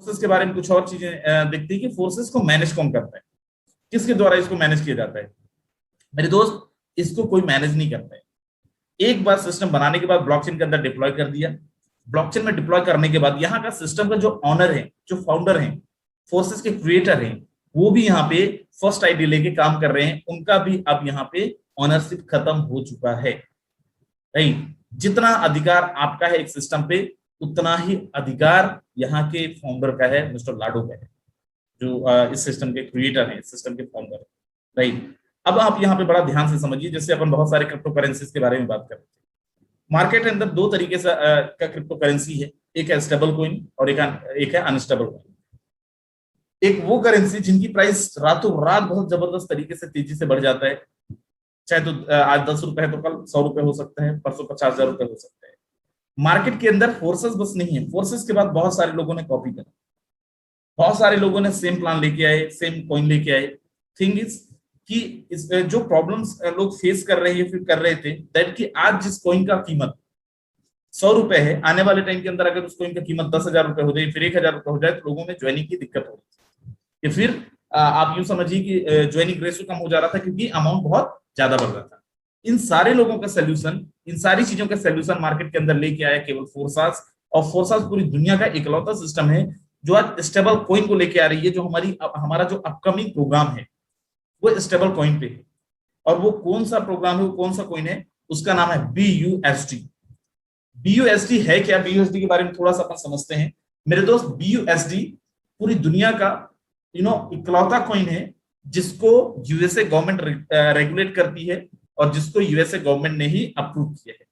Forces के बारे में कुछ और चीजें देखते हैं कि फोर्सेस को मैनेज कौन करता है, किसके द्वारा इसको मैनेज किया जाता है। मेरे दोस्त, इसको कोई मैनेज नहीं करता है। एक बार सिस्टम बनाने के बाद ब्लॉकचेन के अंदर डिप्लॉय कर दिया। ब्लॉकचेन में डिप्लॉय करने के बाद यहाँ का सिस्टम का जो ऑनर है, जो फाउंडर है, फोर्सेस के क्रिएटर हैं, वो भी यहाँ पे फर्स्ट आईडी लेके काम कर रहे हैं। उनका भी अब यहाँ पे ऑनरशिप खत्म हो चुका है। राइट, जितना अधिकार आपका है एक सिस्टम पे, उतना ही अधिकार यहाँ के फाउंडर का है, मिस्टर लाडो का है, जो इस सिस्टम के क्रिएटर हैं, इस सिस्टम के फाउंडर है। राइट, अब आप यहाँ पे बड़ा ध्यान से समझिए। जैसे अपन बहुत सारे क्रिप्टो करेंसीज के बारे में बात कर रहे थे, मार्केट के अंदर दो तरीके से का क्रिप्टो करेंसी है। एक है स्टेबल कॉइन और एक है अनस्टेबल कॉइन। एक वो करेंसी जिनकी प्राइस रातों रात बहुत जबरदस्त तरीके से तेजी से बढ़ जाता है। चाहे तो आज 10 रुपए है तो कल 100 रुपए हो सकता है, परसों 50,000 रुपए हो सकता है। मार्केट के अंदर फोर्सेस बस नहीं है, फोर्सेस के बाद बहुत सारे लोगों ने कॉपी करा, बहुत सारे लोगों ने सेम प्लान लेके आए, सेम कॉइन लेके आए। थिंग इज कि इस जो प्रॉब्लम्स लोग फेस कर रहे हैं फिर कर रहे थे, दैट कि आज जिस कॉइन का कीमत 100 रुपए है, आने वाले टाइम के अंदर अगर उस कॉइन का कीमत 10,000 रुपए हो जाए, फिर 1,000 रुपए हो जाए, तो लोगों में ज्वाइनिंग की दिक्कत हो रही थी। फिर आप यूं समझिए कि ज्वाइनिंग रेशियो कम हो जा रहा था क्योंकि अमाउंट बहुत ज्यादा बढ़ रहा था। इन सारे लोगों का सोल्यूशन, इन सारी चीजों का सोल्यूशन मार्केट के अंदर लेके आया केवल फोर्सास। और फोर्सास पूरी दुनिया का इकलौता सिस्टम है जो आज स्टेबल कॉइन को लेके आ रही है। जो हमारा जो अपकमिंग प्रोग्राम है वो स्टेबल कॉइन पे है। और वो कौन सा प्रोग्राम है, वो कौन सा कॉइन है, उसका नाम है BUSD। BUSD है क्या? BUSD के बारे में थोड़ा सा अपन समझते हैं मेरे दोस्त। BUSD पूरी दुनिया का इकलौता कॉइन है जिसको यूएसए गवर्नमेंट रेगुलेट करती है और जिसको यूएसए गवर्नमेंट ने ही अप्रूव किया है।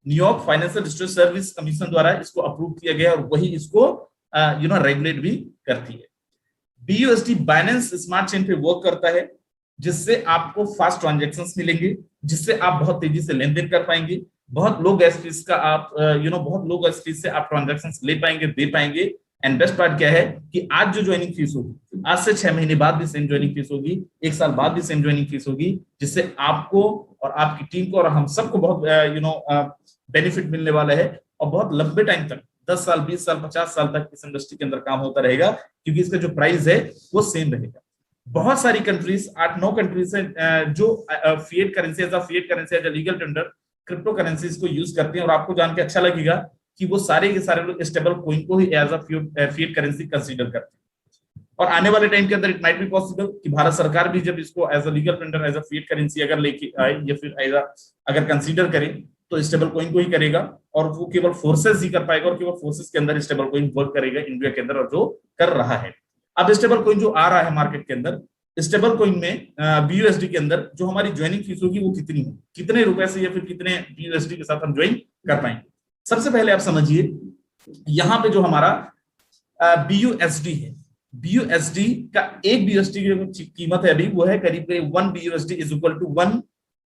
New York financial district service commission द्वारा इसको अप्रूव किया गया और वही इसको रेगुलेट भी करती है। BUSD बाइनेंस स्मार्ट चेन पे वर्क करता है, जिससे आपको फास्ट ट्रांजैक्शंस मिलेंगे, जिससे आप बहुत तेजी से लेन देन कर पाएंगे। बहुत लो गैस फीस का आप बहुत लो गैस फीस से आप ट्रांजैक्शंस ले पाएंगे, दे पाएंगे। एंड बेस्ट पार्ट क्या है कि आज जो ज्वाइनिंग फीस होगी, आज से 6 महीने बाद भी सेम ज्वाइनिंग फीस होगी, 1 साल बाद भी सेम ज्वाइनिंग फीस होगी, जिससे आपको और आपकी टीम को और हम सबको बहुत बेनिफिट मिलने वाला है। और बहुत लंबे टाइम तक, 10 साल, 20 साल, 50 साल तक इस इंडस्ट्री के अंदर काम होता रहेगा, क्योंकि इसका जो प्राइस है वो सेम रहेगा। बहुत सारी कंट्रीज, 8-9 कंट्रीज है जो fiat currency as a legal tender crypto currencies को यूज करते हैं। और आपको जान के अच्छा लगेगा कि वो सारे के सारे लोग स्टेबल कॉइन को ही as a fiat currency consider करते हैं। और आने वाले टाइम के अंदर इट माइट बी पॉसिबल कि भारत सरकार भी जब इसको as a legal tender, as a fiat currency अगर लेके आए या फिर एज अगर कंसीडर करे, तो स्टेबल कॉइन को ही करेगा। और वो केवल फोर्सेस ही कर पाएगा और केवल फोर्सेस के अंदर स्टेबल कॉइन वर्क करेगा इंडिया के अंदर, और जो कर रहा है। अब स्टेबल कॉइन जो आ रहा है मार्केट के अंदर, स्टेबल कॉइन में BUSD के अंदर जो हमारी ज्वाइनिंग फीस होगी वो कितनी होगी, कितने रुपए से या फिर कितने BUSD के साथ हम ज्वाइन कर पाएंगे। सबसे पहले आप समझिए, यहाँ पे जो हमारा BUSD है, BUSD का एक BUSD की कीमत है अभी वो है करीब 1 BUSD is equal to 1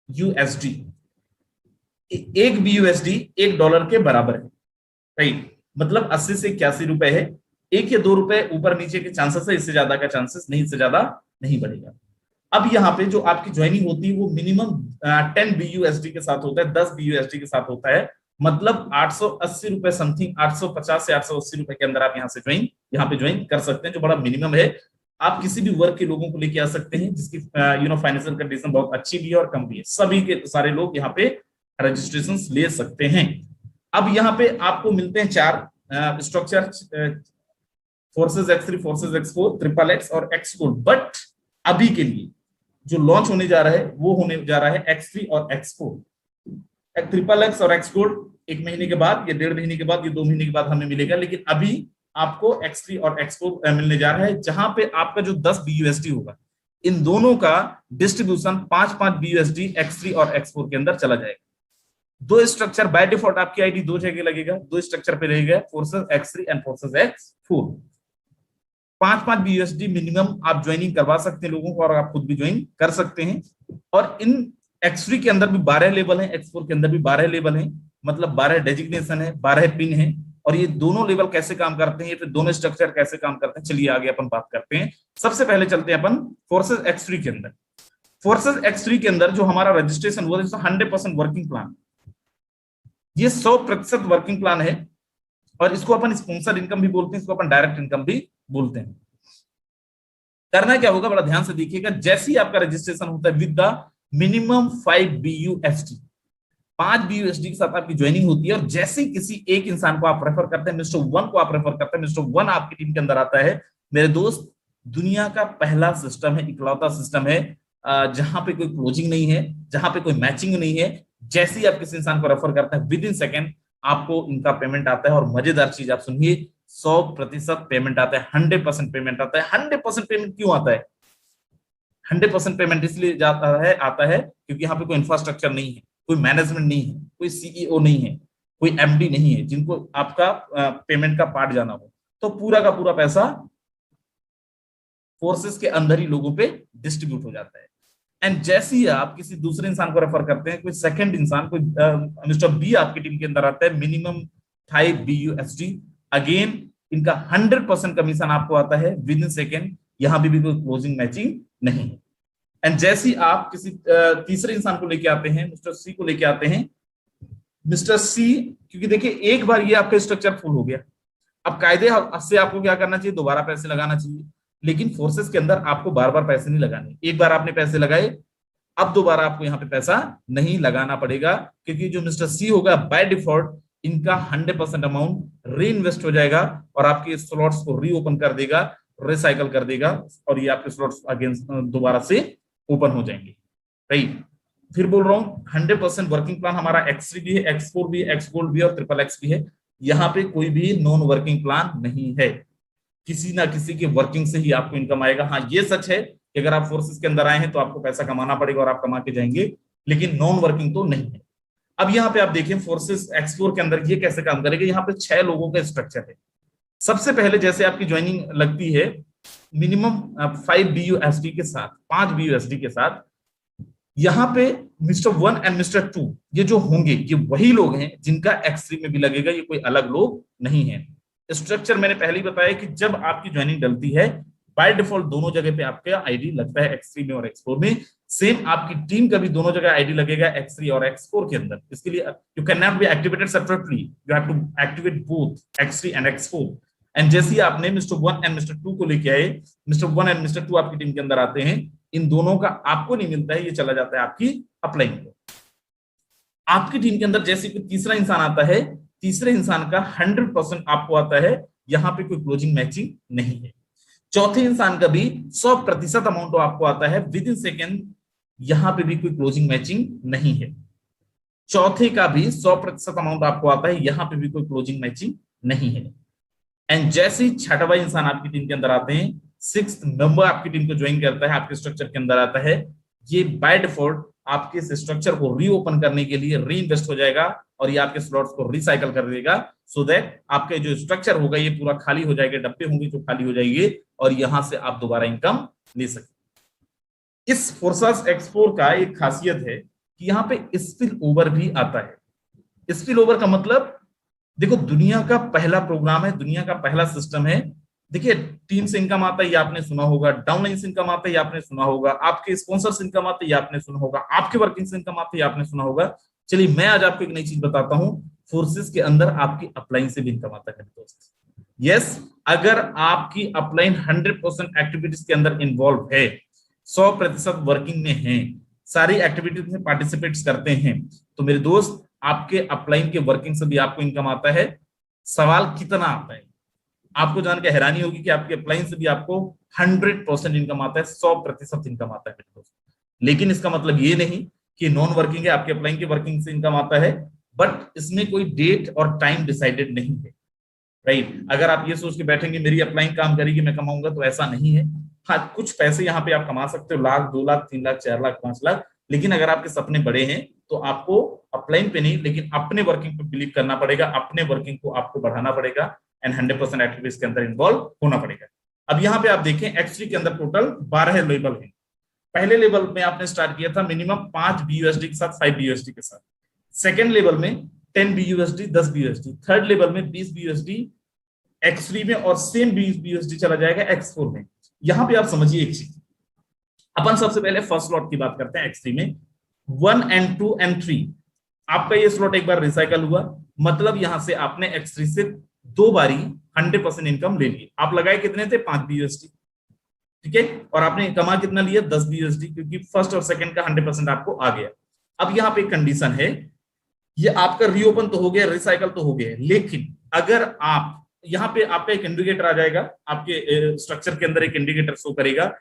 USD। एक BUSD $1 के बराबर है। राइट, मतलब 80 से 81 रुपए है। 1 या 2 रुपए ऊपर नीचे के चांसेस है, इससे ज्यादा का चांसेस नहीं, इससे ज्यादा नहीं बढ़ेगा। अब यहाँ पे जो आपकी ज्वाइनिंग होती है वो मिनिमम 10 BUSD के साथ होता है, 10 BUSD के साथ होता है। मतलब 880 रुपए समथिंग, 850 से 880 रुपए के अंदर आप यहाँ पे ज्वाइन कर सकते हैं, जो बड़ा मिनिमम है। आप किसी भी वर्ग के लोगों को लेके आ सकते हैं जिसकी फाइनेंशियल कंडीशन बहुत अच्छी भी है और कम भी है, सभी के सारे लोग यहाँ पे रजिस्ट्रेशन ले सकते हैं। अब यहाँ पे आपको मिलते हैं 4 structure, forces X3, forces X4, triple X और X4। बट अभी के लिए जो लॉन्च होने जा रहा है वो होने जा रहा है X3 और X4। ट्रिपल X और X4 1 महीने के बाद या 1.5 महीने के बाद या 2 महीने के बाद हमें मिलेगा, लेकिन अभी आपको X3 और X4 मिलने जा रहा है, जहां पे आपका जो 10 BUSD होगा, इन दोनों का डिस्ट्रीब्यूशन 5-5 BUSD X3 और X4 के अंदर चला जाएगा। 2 स्ट्रक्चर बाय डिफॉल्ट आपकी आईडी 2 जगह लगेगा, 2 स्ट्रक्चर पे रहेगा, forces X3 and forces X4। 5-5 BUSD minimum आप ज्वाइनिंग करवा सकते हैं लोगों को, और आप खुद भी ज्वाइन कर सकते हैं। और इन X3 के अंदर भी 12 लेवल हैं, X4 के अंदर भी 12 लेवल हैं, मतलब 12 डेजिग्नेशन है, 12 पिन है। और ये दोनों लेवल कैसे काम करते हैं, फिर दोनों स्ट्रक्चर कैसे काम करते हैं, चलिए आगे अपन बात करते हैं। सबसे पहले चलते हैं अपन फोर्सेस X3 के अंदर। फोर्सेस X3 के अंदर जो हमारा रजिस्ट्रेशन हुआ है 100% वर्किंग प्लान, ये 100% वर्किंग प्लान है। और इसको अपन स्पॉन्सर इनकम भी बोलते हैं, इसको अपन डायरेक्ट इनकम भी बोलते हैं। करना क्या होगा, बड़ा ध्यान से देखिएगा, जैसे ही आपका रजिस्ट्रेशन होता है with the minimum 5 BUSD, 5 BUSD के साथ आपकी ज्वाइनिंग होती है, और जैसे ही किसी एक इंसान को आप रेफर करते हैं, मिस्टर वन को आप रेफर करते हैं, मिस्टर वन आपकी टीम के अंदर आता है, मेरे दोस्त दुनिया का पहला सिस्टम है, इकलौता सिस्टम है जहां पे कोई क्लोजिंग नहीं है, जहां पे कोई मैचिंग नहीं है। जैसे ही आप किसी इंसान को रेफर करते हैं विद इन सेकेंड आपको इनका पेमेंट आता है, और मजेदार चीज आप सुनिए, 100% पेमेंट आता है, 100% पेमेंट आता है। 100% पेमेंट क्यों आता है? 100% पेमेंट इसलिए आता है क्योंकि यहाँ पे कोई इंफ्रास्ट्रक्चर नहीं है, कोई मैनेजमेंट नहीं है, कोई CEO नहीं है, कोई MD नहीं है जिनको आपका पेमेंट का पार्ट जाना हो। तो पूरा का पूरा पैसा फोर्सेस के अंदर ही लोगों पे डिस्ट्रीब्यूट हो जाता है। एंड जैसे ही आप किसी दूसरे इंसान को रेफर करते हैं, कोई सेकंड इंसान, कोई मिस्टर बी आपकी टीम के अंदर आता है, मिनिमम 5 BUSD, अगेन इनका 100% कमीशन आपको आता है विद इन सेकेंड, यहां भी कोई क्लोजिंग मैचिंग नहीं है। एंड जैसे ही आप किसी तीसरे इंसान को लेके आते हैं, मिस्टर सी को लेके आते हैं, मिस्टर सी, क्योंकि देखिए एक बार ये आपका स्ट्रक्चर फुल हो गया, अब कायदे से आपको क्या करना चाहिए, दोबारा पैसे लगाना चाहिए। लेकिन फोर्सेस के अंदर आपको बार बार पैसे नहीं लगाने, एक बार आपने पैसे लगाए, अब दोबारा आपको यहाँ पे पैसा नहीं लगाना पड़ेगा, क्योंकि जो मिस्टर सी होगा बाय डिफॉल्ट इनका 100% अमाउंट री इन्वेस्ट हो जाएगा, और आपके स्लॉट्स को रीओपन कर देगा, रिसाइकल कर देगा, और ये आपके स्लॉट्स अगेंस्ट दोबारा से ओपन हो जाएंगे। राइट, फिर बोल रहा हूँ 100% वर्किंग प्लान हमारा X3 भी है, X4 भी है, X गोल्ड भी है, और XXX भी है। यहाँ पे कोई भी नॉन वर्किंग प्लान नहीं है, किसी ना किसी के वर्किंग से ही आपको इनकम आएगा। हाँ ये सच है कि अगर आप फोर्सेस के अंदर आए हैं तो आपको पैसा कमाना पड़ेगा और आप कमा के जाएंगे, लेकिन नॉन वर्किंग तो नहीं है। अब यहाँ पे आप देखें फोर्सेस X4 के अंदर ये कैसे काम करेगा। यहाँ पे 6 लोगों का स्ट्रक्चर है। सबसे पहले जैसे आपकी ज्वाइनिंग लगती है मिनिमम 5 BUSD के साथ, 5 BUSD के साथ, यहाँ पे मिस्टर 1 एंड मिस्टर 2 ये जो होंगे ये वही लोग हैं जिनका X3 में भी लगेगा, ये कोई अलग लोग नहीं है। स्ट्रक्चर मैंने पहले ही बताया कि जब आपकी ज्वाइनिंग डलती है बाय डिफॉल्ट दोनों जगह पे आपका आईडी लगता है, X3 में और X4 में। सेम आपकी टीम का भी दोनों जगह आईडी लगेगा, X3 और X4 के अंदर। इसके लिए you can not be activated separately, you have to activate both X3 and X4। And जैसे ही आपने मिस्टर 1 एंड मिस्टर 2 को लेके आए, मिस्टर 1 एंड मिस्टर 2 आपकी टीम के अंदर आते हैं, इन दोनों का आपको नहीं मिलता है, ये चला जाता है आपकी अपलाइन को। आपकी टीम के अंदर जैसे कोई तीसरा इंसान आता है, तीसरे इंसान का 100% आपको आता है, यहां पे कोई क्लोजिंग मैचिंग नहीं है। चौथे इंसान का भी 100% अमाउंट आपको आता है विद इन सेकेंड, यहां पे भी कोई क्लोजिंग मैचिंग नहीं है। चौथे का भी 100% अमाउंट आपको आता है, यहां पे भी कोई क्लोजिंग मैचिंग नहीं है। एंड जैसे ही छठवां इंसान आपकी टीम के अंदर आते हैं, 6th मेंबर आपकी टीम को ज्वाइन करता है, आपके स्ट्रक्चर के अंदर आता है, ये बाय डिफॉल्ट आपके इस स्ट्रक्चर को रीओपन करने के लिए री इन्वेस्ट हो जाएगा, और ये आपके स्लॉट्स को रिसाइकल कर देगा, सो दैट आपके जो स्ट्रक्चर होगा ये पूरा खाली हो जाएगा, डब्बे होंगे जो खाली हो जाएंगे, और यहां से आप दोबारा इनकम ले सकते। इस फोर्सेस X4 का एक खासियत है कि यहाँ पे स्पिल ओवर भी आता है। स्पिल ओवर का मतलब देखो, दुनिया का पहला प्रोग्राम है, दुनिया का पहला सिस्टम है। देखिए टीम से इनकम आता है, ये आपने सुना होगा, डाउनलाइन से इनकम आता है, ये आपने सुना होगा, आपके स्पॉन्सर से इनकम आता है, ये आपने सुना होगा, आपके वर्किंग से इनकम आती है, ये आपने सुना होगा। चलिए मैं आज आपको एक नई चीज बताता हूं, फोर्सेस के अंदर आपकी अपलाइन से भी इनकम आता है दोस्त। यस, अगर आपकी अपलाइन 100% एक्टिविटीज के अंदर इन्वॉल्व है, 100% वर्किंग में है, सारी एक्टिविटीज में पार्टिसिपेट करते हैं, तो मेरे दोस्त आपके अपलाइन के वर्किंग से भी आपको इनकम आता है। सवाल कितना आता है, आपको जान के हैरानी होगी कि आपके अपलाइन से भी आपको 100% इनकम आता है, 100% इनकम आता है दोस्त। लेकिन इसका मतलब ये नहीं कि नॉन वर्किंग है, आपके अपलाइन के वर्किंग से इनकम आता है, बट इसमें कोई डेट और टाइम डिसाइडेड नहीं है। राइट, अगर आप ये सोच के बैठेंगे मेरी अपलाइन काम करेगी मैं कमाऊंगा, तो ऐसा नहीं है। हाँ, कुछ पैसे यहाँ पे आप कमा सकते हो, लाख, 2 लाख, 3 लाख, 4 लाख, 5 लाख, लेकिन अगर आपके सपने बड़े हैं तो आपको अपलाइन पे नहीं लेकिन अपने वर्किंग पे बिलीव करना पड़ेगा, अपने वर्किंग को आपको बढ़ाना पड़ेगा, एंड 100% एक्टिविटीज के अंदर इन्वॉल्व होना पड़ेगा। अब यहाँ पे आप देखें X3 के अंदर टोटल 12 लेवल है। पहले लेवल में आपने स्टार्ट किया था मिनिमम 5 BUSD के साथ, 5 BUSD के साथ। सेकेंड लेवल में 10 BUSD, 10 BUSD। थर्ड लेवल में 20 BUSD X3 में, और सेम 20 BUSD चला जाएगा X4 में। यहाँ पे आप समझिए एक चीज, अपन सबसे पहले फर्स्ट स्लॉट की बात करते हैं। X3 में 1 and 2 and 3 आपका ये स्लॉट एक बार रिसाइकल हुआ, मतलब यहां से आपने X3 से 2 बारी 100% इनकम ले ली। आप लगाए कितने थे? 5 BUSD, ठीक है, और आपने कमा कितना लिया? 10 BUSD, क्योंकि फर्स्ट और सेकंड का 100% आपको आ गया। अब यहाँ पे एक कंडीशन है, ये आपका रीओपन तो हो गया, रिसाइकल तो हो गया, लेकिन अगर आप यहाँ पे आपका एक इंडिकेटर आ जाएगा, आपके स्ट्रक्चर के अंदर एक इंडिकेटर शो करेगा।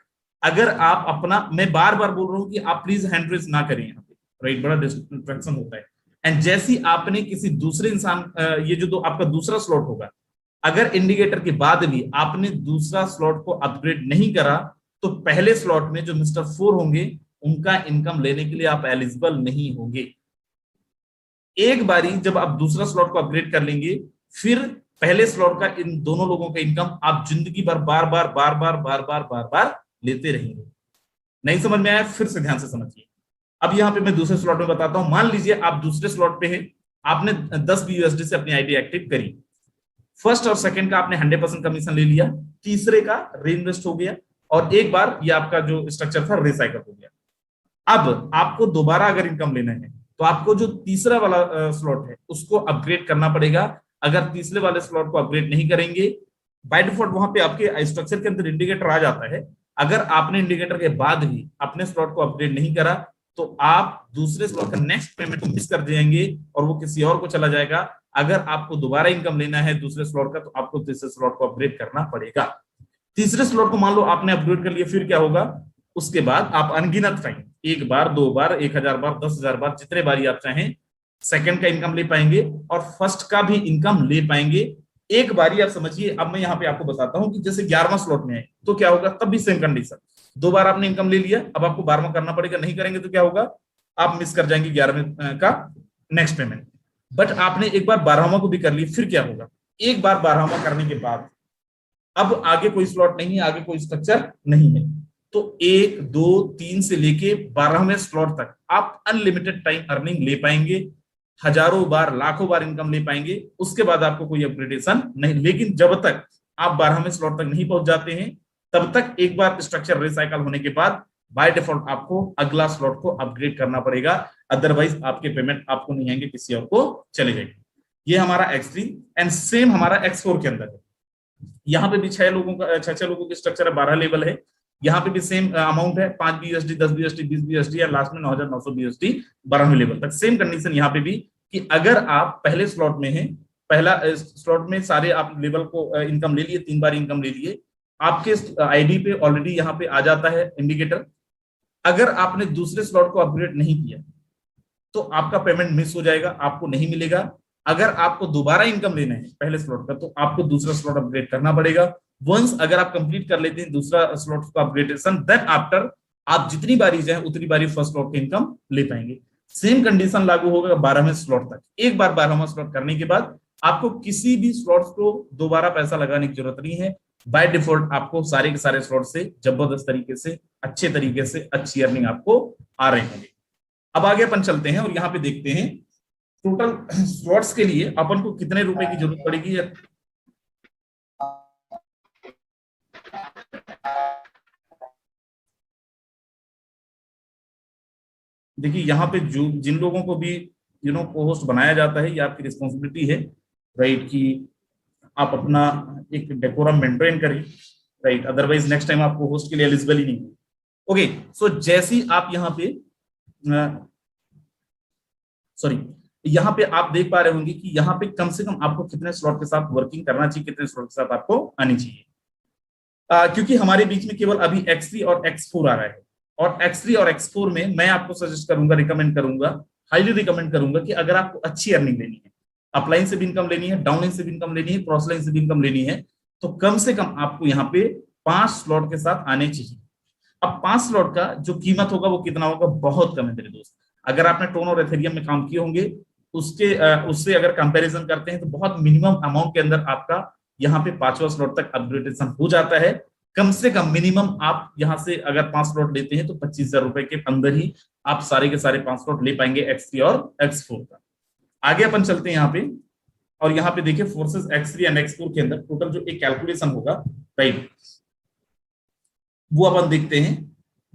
अगर आप अपना, मैं बार बार बोल रहा हूं कि आप प्लीज हैंड रेज ना करें यहाँ पे, राइट, बड़ा डिस्ट्रैक्शन होता है। एंड जैसी आपने किसी दूसरे इंसान, ये जो तो आपका दूसरा स्लॉट होगा, अगर इंडिकेटर के बाद भी आपने दूसरा स्लॉट को अपग्रेड नहीं करा, तो पहले स्लॉट में जो मिस्टर 4 होंगे, उनका इनकम लेने के लिए आप एलिजिबल नहीं होंगे। एक बारी जब आप दूसरा स्लॉट को अपग्रेड कर लेंगे, फिर पहले स्लॉट का इन दोनों लोगों का इनकम आप जिंदगी भर बार बार बार बार बार बार बार बार लेते रहेंगे। नहीं समझ में आया? फिर से ध्यान से समझिए। अब यहाँ पे मैं दूसरे स्लॉट में बताता हूं। मान लीजिए आप दूसरे स्लॉट पे हैं, आपने 10 BUSD से अपनी आईडी एक्टिव करी, फर्स्ट और सेकंड का आपने 100% कमीशन ले लिया, तीसरे का रीइन्वेस्ट हो गया, और एक बार ये आपका जो स्ट्रक्चर था रिसाइकल हो गया। अब आपको दोबारा अगर इनकम लेना है, तो आपको जो तीसरा वाला स्लॉट है उसको अपग्रेड करना पड़ेगा। अगर तीसरे वाले स्लॉट को अपग्रेड नहीं करेंगे, बाय डिफॉल्ट वहां पे आपके स्ट्रक्चर के अंदर इंडिकेटर आ जाता है। अगर आपने इंडिकेटर के बाद भी अपने स्लॉट को अपग्रेड नहीं करा, तो आप दूसरे स्लॉट का नेक्स्ट पेमेंट को मिस कर जाएंगे और वो किसी और को चला जाएगा। अगर आपको दोबारा इनकम लेना है दूसरे स्लॉट का, तो आपको तीसरे स्लॉट को अपग्रेड करना पड़ेगा। तीसरे स्लॉट को मान लो आपने अपग्रेड कर लिया, फिर क्या होगा? उसके बाद आप अनगिनत टाइम, 1 बार, 2 बार, 1000 बार, 10,000 बार, जितने बारी आप चाहें सेकंड का इनकम ले पाएंगे और फर्स्ट का भी इनकम ले पाएंगे। एक बारी आप समझिए। अब मैं यहाँ पे आपको बताता हूं कि जैसे 11वां स्लॉट में है तो क्या होगा, तब भी सेम कंडीशन। 2 बार आपने इनकम ले लिया, अब आपको 12वां करना पड़ेगा, नहीं करेंगे तो क्या होगा, आप मिस कर जाएंगे 11वें का नेक्स्ट पेमेंट। बट आपने एक बार 12वां को भी कर लिया, फिर क्या होगा, एक बार 12वां करने के बाद अब आगे कोई स्लॉट नहीं है, आगे कोई स्ट्रक्चर नहीं है, तो 1, 2, 3 से लेके 12वें स्लॉट तक आप अनलिमिटेड टाइम अर्निंग ले पाएंगे, हजारों बार, लाखों बार इनकम ले पाएंगे। उसके बाद आपको कोई अपग्रेडेशन नहीं। लेकिन जब तक आप 12वें स्लॉट तक नहीं पहुंच जाते हैं, तब तक एक बार स्ट्रक्चर रिसाइकल होने के बाद बाय डिफॉल्ट आपको अगला स्लॉट को अपग्रेड करना पड़ेगा, अदरवाइज आपके पेमेंट आपको नहीं आएंगे, किसी और को चले जाएंगे। ये हमारा X3 एंड सेम हमारा X4 के अंदर है। यहाँ पे भी 6 लोगों का 6 लोगों की स्ट्रक्चर है, 12 लेवल है। यहाँ पे भी सेम अमाउंट है, 5 BUSD, 10 BUSD, 20 BUSD, या लास्ट में 9,900 BUSD 12वें लेवल तक। सेम कंडीशन यहाँ पे भी कि अगर आप पहले स्लॉट में हैं, पहला स्लॉट में सारे आप लेवल को इनकम ले लिए, 3 बार इनकम ले लिए, आपके आईडी पे ऑलरेडी यहाँ पे आ जाता है इंडिकेटर। अगर आपने दूसरे स्लॉट को अपग्रेड नहीं किया, तो आपका पेमेंट मिस हो जाएगा, आपको नहीं मिलेगा। अगर आपको दोबारा इनकम लेना है पहले स्लॉट का, तो आपको दूसरा स्लॉट अपग्रेड करना पड़ेगा। वंस अगर आप कंप्लीट कर लेते हैं दूसरा स्लॉट का अपग्रेडेशन, देन आफ्टर आप जितनी बारी जाए उतनी बारी फर्स्ट स्लॉट की इनकम ले पाएंगे। सेम कंडीशन लागू होगा 12वें स्लॉट तक। एक बार 12वां स्लॉट करने के बाद आपको किसी भी स्लॉट्स को दोबारा पैसा लगाने की जरूरत नहीं है। बाय डिफॉल्ट आपको सारे के सारे स्लॉट से जबरदस्त तरीके से, अच्छे तरीके से अच्छी अर्निंग आपको आ रही होंगे। अब आगे अपन चलते हैं और यहाँ पे देखते हैं टोटल स्लॉट्स के लिए अपन को कितने रुपए की जरूरत पड़ेगी। देखिए यहाँ पे जो जिन लोगों को भी को होस्ट बनाया जाता है, ये आपकी रिस्पॉन्सिबिलिटी है, राइट, कि आप अपना एक डेकोरम मेंटेन करें, राइट, अदरवाइज नेक्स्ट टाइम आपको होस्ट के लिए एलिजिबल ही नहीं है। ओके, सो जैसी आप यहाँ पे यहाँ पे आप देख पा रहे होंगे कि यहाँ पे कम से कम आपको कितने स्लॉट के साथ वर्किंग करना चाहिए, कितने स्लॉट के साथ आपको आनी चाहिए। क्योंकि हमारे बीच में केवल अभी X3 और X4 आ रहा है, और X3 और X4 में मैं आपको सजेस्ट करूंगा, रिकमेंड करूंगा, हाईली रिकमेंड करूंगा कि अगर आपको अच्छी अर्निंग लेनी है, अपलाइन से भी इनकम लेनी है, डाउनलाइन से भी इनकम लेनी है, क्रॉसलाइन से भी इनकम लेनी है, तो कम से कम आपको यहाँ पे 5 स्लॉट के साथ आने चाहिए। अब 5 स्लॉट का जो कीमत होगा वो कितना होगा, बहुत कम है मेरे दोस्त। अगर आपने टोन और एथेरियम में काम किए होंगे, उससे अगर कंपैरिजन करते हैं, तो बहुत मिनिमम अमाउंट के अंदर आपका यहाँ पे 5वां स्लॉट तक अपग्रेडेशन हो जाता है। कम से कम मिनिमम आप यहाँ से अगर 5 स्लॉट लेते हैं, तो 25,000 रुपए के अंदर ही आप सारे के सारे 5 स्लॉट ले पाएंगे X3 और X4 का। आगे अपन चलते हैं यहाँ पे, और यहाँ पे देखिए फोर्सेस X3 एंड X4 के अंदर टोटल जो एक कैलकुलेशन होगा, राइट, वो अपन देखते हैं।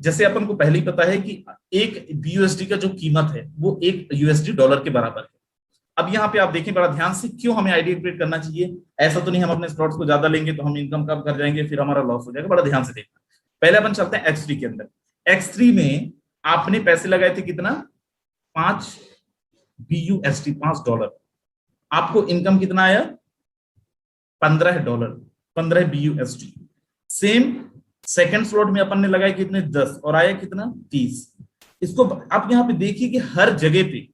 जैसे अपन को पहले ही पता है कि एक BUSD का जो कीमत है वो 1 USD डॉलर के बराबर है। अब यहाँ पे आप देखें बड़ा ध्यान से, क्यों हमें आइडिया क्रिएट करना चाहिए। ऐसा तो नहीं हम अपने स्लॉट्स को ज्यादा लेंगे तो हम इनकम कम कर जाएंगे, फिर हमारा लॉस हो जाएगा। बड़ा ध्यान से देखना। पहले अपन चलते हैं X3 के अंदर। X3 में आपने पैसे लगाए थे कितना, 5 BUSD, $5। आपको इनकम कितना आया, $15, 15 BUSD। सेम सेकंड स्लॉट में अपन ने लगाए कितने, 10, और आया कितना, 30। इसको आप यहाँ पे देखिए कि हर जगह पे,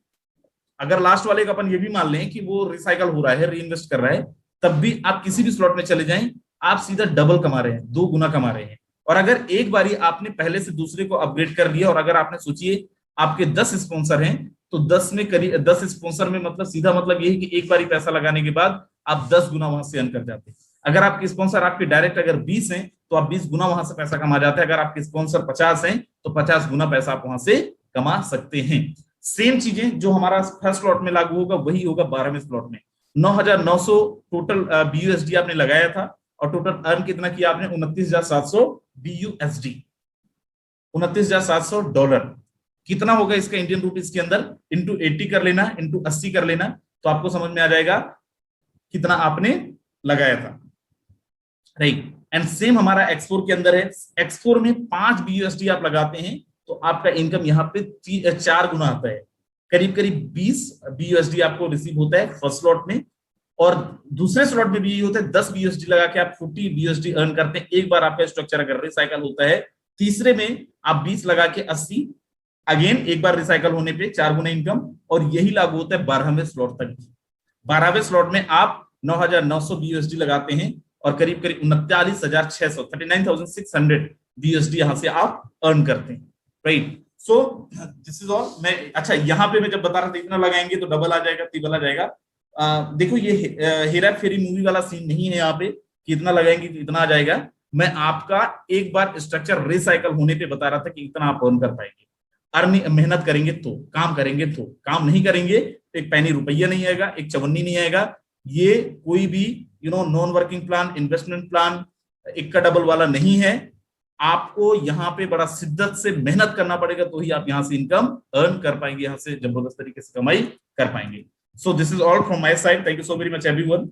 अगर लास्ट वाले का अपन ये भी मान लें कि वो रिसाइकल हो रहा है, री इन्वेस्ट कर रहा है, तब भी आप किसी भी स्लॉट में चले जाएं, आप सीधा डबल कमा रहे हैं, 2 गुना कमा रहे हैं। और अगर एक बारी आपने पहले से दूसरे को अपग्रेड कर लिया, और अगर आपने सोचिए आपके 10 स्पॉन्सर हैं, तो 10 में करीब 10 स्पॉन्सर में मतलब सीधा मतलब ये है कि एक बारी पैसा लगाने के बाद आप 10 गुना वहां से अर्न कर जाते हैं। अगर आपके स्पॉन्सर आपके डायरेक्ट अगर 20 हैं तो आप 20 गुना वहां से पैसा कमा जाते हैं। अगर आपके स्पॉन्सर 50 हैं तो 50 गुना पैसा आप वहां से कमा सकते हैं। सेम चीजें जो हमारा फर्स्ट स्लॉट में लागू होगा वही होगा 12वें स्लॉट में। 9,900 टोटल BUSD आपने लगाया था, और टोटल अर्न कितना किया आपने, $29,700 BUSD, $29,700। कितना होगा इसका इंडियन रुपीज के अंदर, इंटू 80 कर लेना, इंटू 80 कर लेना, तो आपको समझ में आ जाएगा कितना आपने लगाया था, राइट। एंड सेम हमारा X4 के अंदर है। X4 में 5 BUSD आप लगाते हैं तो आपका इनकम यहाँ पे 4 गुना आता है, करीब करीब 20 BUSD आपको रिसीव होता है फर्स्ट स्लॉट में। और दूसरे स्लॉट में भी यही होता है, 10 BUSD लगा के आप 40 BUSD अर्न करते हैं। एक बार आपका स्ट्रक्चर अगर रिसाइकल होता है, तीसरे में आप 20 लगा के 80, अगेन एक बार रिसाइकल होने पे 4 गुना इनकम। और यही लागू होता है 12वें स्लॉट तक। 12वें स्लॉट में आप 9,900 BUSD लगाते हैं और करीब करीब 39,600 39,600 BUSD यहां से आप अर्न करते हैं, right. So this is all. मैं अच्छा यहाँ पे मैं जब बता रहा था इतना लगाएंगे तो डबल आ जाएगा, ट्रिपल आ जाएगा। देखो ये हेरा फेरी मूवी वाला सीन नहीं है यहाँ पे कि इतना लगाएंगे तो इतना आ जाएगा। मैं आपका एक बार स्ट्रक्चर रिसाइकल होने पे बता रहा था कि इतना आप अर्न कर पाएंगे। अर्निंग मेहनत करेंगे तो, काम करेंगे तो, काम नहीं करेंगे तो एक पैनी रुपया नहीं आएगा, एक चवन्नी नहीं आएगा। ये कोई भी non working plan, investment plan इक्का डबल वाला नहीं है। आपको यहाँ पे बड़ा शिद्दत से मेहनत करना पड़ेगा तो ही आप यहाँ से इनकम अर्न कर पाएंगे, यहाँ से जबरदस्त तरीके से कमाई कर पाएंगे। So this is all from my side. Thank you so very much everyone.